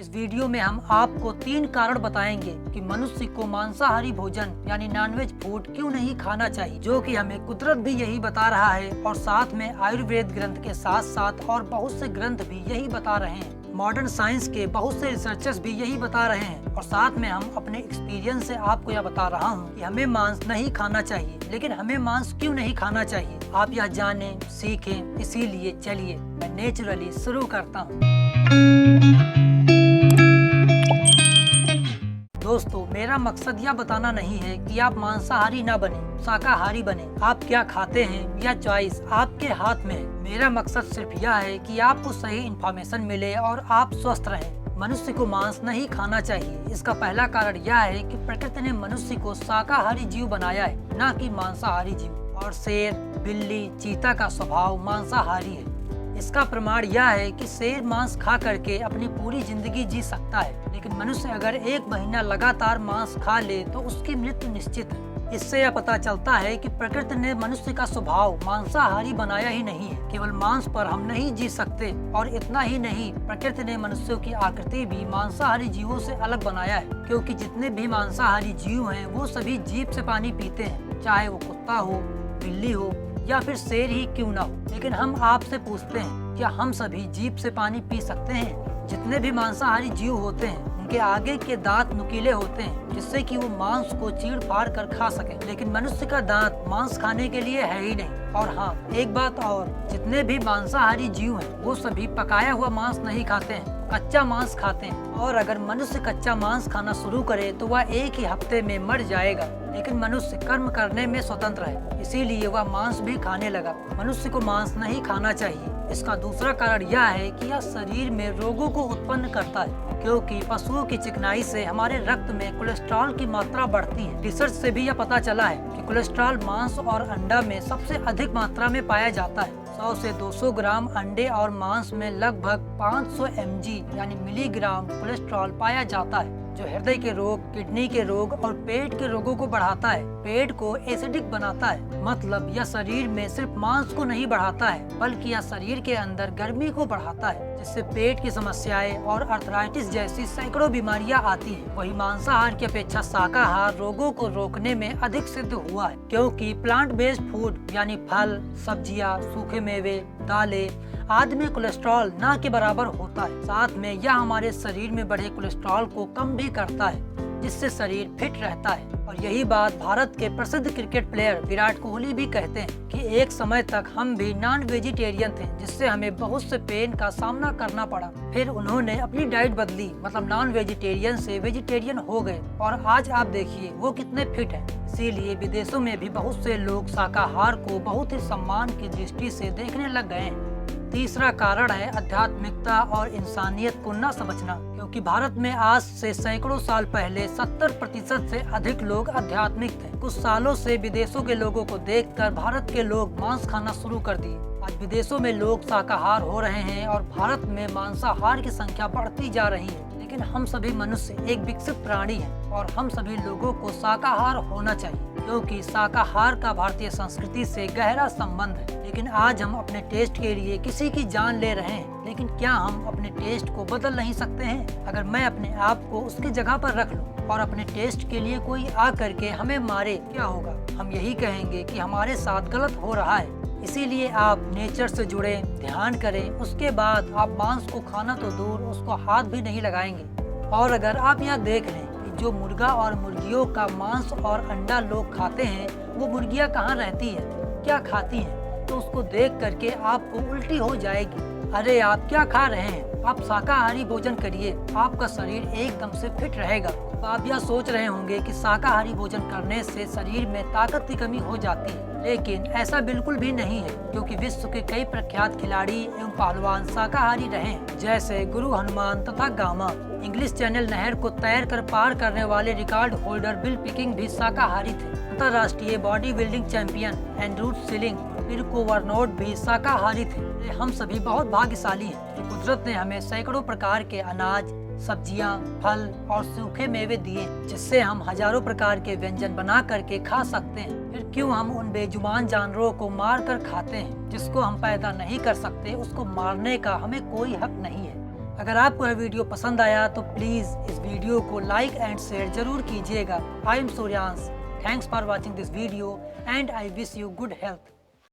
इस वीडियो में हम आपको 3 कारण बताएंगे कि मनुष्य को मांसाहारी भोजन यानी नॉनवेज फूड क्यों नहीं खाना चाहिए, जो कि हमें कुदरत भी यही बता रहा है और साथ में आयुर्वेद ग्रंथ के साथ साथ और बहुत से ग्रंथ भी यही बता रहे हैं। मॉडर्न साइंस के बहुत से रिसर्चर्स भी यही बता रहे हैं और साथ में हम अपने एक्सपीरियंस से आपको यह बता रहा हूँ कि हमें मांस नहीं खाना चाहिए। लेकिन हमें मांस क्यों नहीं खाना चाहिए, आप यह जानें, सीखें। इसीलिए चलिए मैं नेचुरली शुरू करता हूँ। दोस्तों, मेरा मकसद यह बताना नहीं है कि आप मांसाहारी न बने, शाकाहारी बने। आप क्या खाते हैं यह चॉइस आपके हाथ में है। मेरा मकसद सिर्फ यह है कि आपको सही इन्फॉर्मेशन मिले और आप स्वस्थ रहें। मनुष्य को मांस नहीं खाना चाहिए। इसका पहला कारण यह है कि प्रकृति ने मनुष्य को शाकाहारी जीव बनाया है, न कि मांसाहारी जीव। और शेर, बिल्ली, चीता का स्वभाव मांसाहारी है। इसका प्रमाण यह है कि शेर मांस खा करके अपनी पूरी जिंदगी जी सकता है, लेकिन मनुष्य अगर 1 महीना लगातार मांस खा ले तो उसकी मृत्यु निश्चित है। इससे यह पता चलता है कि प्रकृति ने मनुष्य का स्वभाव मांसाहारी बनाया ही नहीं है। केवल मांस पर हम नहीं जी सकते, और इतना ही नहीं, प्रकृति ने मनुष्यों की आकृति भी मांसाहारी जीवों से अलग बनाया है, क्योंकि जितने भी मांसाहारी जीव हैं वो सभी जीभ से पानी पीते हैं, चाहे वो कुत्ता हो, बिल्ली हो या फिर शेर ही क्यों ना हो। लेकिन हम आपसे पूछते हैं, क्या हम सभी जीभ से पानी पी सकते हैं? जितने भी मांसाहारी जीव होते हैं उनके आगे के दांत नुकीले होते हैं, जिससे कि वो मांस को चीड़ फाड़ कर खा सके। लेकिन मनुष्य का दांत मांस खाने के लिए है ही नहीं। और हाँ, एक बात और, जितने भी मांसाहारी जीव हैं वो सभी पकाया हुआ मांस नहीं खाते हैं, कच्चा मांस खाते हैं। और अगर मनुष्य कच्चा मांस खाना शुरू करे तो वह 1 ही हफ्ते में मर जाएगा। लेकिन मनुष्य कर्म करने में स्वतंत्र है, इसीलिए वह मांस भी खाने लगा। मनुष्य को मांस नहीं खाना चाहिए। इसका दूसरा कारण यह है कि यह शरीर में रोगों को उत्पन्न करता है, क्योंकि पशुओं की चिकनाई से हमारे रक्त में कोलेस्ट्रॉल की मात्रा बढ़ती है। रिसर्च से भी यह पता चला है कि कोलेस्ट्रॉल मांस और अंडा में सबसे अधिक मात्रा में पाया जाता है। 100 से 200 ग्राम अंडे और मांस में लगभग 500 mg यानी मिलीग्राम कोलेस्ट्रॉल पाया जाता है, जो हृदय के रोग, किडनी के रोग और पेट के रोगों को बढ़ाता है, पेट को एसिडिक बनाता है। मतलब यह शरीर में सिर्फ मांस को नहीं बढ़ाता है, बल्कि यह शरीर के अंदर गर्मी को बढ़ाता है, जिससे पेट की समस्याएं और अर्थराइटिस जैसी सैकड़ों बीमारियां आती हैं। वही मांसाहार की अपेक्षा शाकाहार रोगों को रोकने में अधिक सिद्ध हुआ है, क्योंकि प्लांट बेस्ड फूड यानी फल, सब्जियां, सूखे मेवे, दालें आदि में कोलेस्ट्रॉल न के बराबर होता है। साथ में यह हमारे शरीर में बढ़े कोलेस्ट्रॉल को कम भी करता है, जिससे शरीर फिट रहता है। और यही बात भारत के प्रसिद्ध क्रिकेट प्लेयर विराट कोहली भी कहते हैं कि एक समय तक हम भी नॉन वेजिटेरियन थे, जिससे हमें बहुत से पेन का सामना करना पड़ा। फिर उन्होंने अपनी डाइट बदली, मतलब नॉन वेजिटेरियन से वेजिटेरियन हो गए, और आज आप देखिए वो कितने फिट हैं। इसीलिए विदेशों में भी बहुत से लोग शाकाहार को बहुत ही सम्मान की दृष्टि से देखने लग गए हैं। तीसरा कारण है आध्यात्मिकता और इंसानियत को न समझना, क्योंकि भारत में आज से सैकड़ों साल पहले 70% से अधिक लोग आध्यात्मिक थे। कुछ सालों से विदेशों के लोगों को देखकर भारत के लोग मांस खाना शुरू कर दिए। आज विदेशों में लोग शाकाहार हो रहे हैं और भारत में मांसाहार की संख्या बढ़ती जा रही है। लेकिन हम सभी मनुष्य एक विकसित प्राणी हैं और हम सभी लोगों को शाकाहार होना चाहिए, क्योंकि शाकाहार का भारतीय संस्कृति से गहरा संबंध है। लेकिन आज हम अपने टेस्ट के लिए किसी की जान ले रहे हैं, लेकिन क्या हम अपने टेस्ट को बदल नहीं सकते हैं? अगर मैं अपने आप को उसकी जगह पर रख लूं और अपने टेस्ट के लिए कोई आ करके हमें मारे, क्या होगा? हम यही कहेंगे कि हमारे साथ गलत हो रहा है। इसीलिए आप नेचर से जुड़े, ध्यान करें, उसके बाद आप मांस को खाना तो दूर, उसको हाथ भी नहीं लगाएंगे। और अगर आप यह देख लें कि जो मुर्गा और मुर्गियों का मांस और अंडा लोग खाते हैं, वो मुर्गियां कहाँ रहती है, क्या खाती हैं, तो उसको देख करके आपको उल्टी हो जाएगी। अरे आप क्या खा रहे हैं? आप शाकाहारी भोजन करिए, आपका शरीर एकदम से फिट रहेगा। आप यह सोच रहे होंगे कि शाकाहारी भोजन करने से शरीर में ताकत की कमी हो जाती है, लेकिन ऐसा बिल्कुल भी नहीं है, क्योंकि विश्व के कई प्रख्यात खिलाड़ी एवं पहलवान शाकाहारी रहे हैं, जैसे गुरु हनुमान तथा गामा। इंग्लिश चैनल नहर को तैर कर पार करने वाले रिकॉर्ड होल्डर बिल पिकिंग भी शाकाहारी थे। अंतर्राष्ट्रीय बॉडी बिल्डिंग चैंपियन एंड्रू सिलिंग, पिरको वर्नोट भी शाकाहारी थे। हम सभी बहुत भाग्यशाली हैं कि कुदरत ने हमें सैकड़ों प्रकार के अनाज, सब्जियां, फल और सूखे मेवे दिए, जिससे हम हजारों प्रकार के व्यंजन बना करके खा सकते हैं। फिर क्यों हम उन बेजुबान जानवरों को मार कर खाते हैं? जिसको हम पैदा नहीं कर सकते, उसको मारने का हमें कोई हक नहीं है। अगर आपको यह वीडियो पसंद आया तो प्लीज इस वीडियो को लाइक एंड शेयर जरूर कीजिएगा। I am Suryansh, thanks for watching this video and I wish you good health.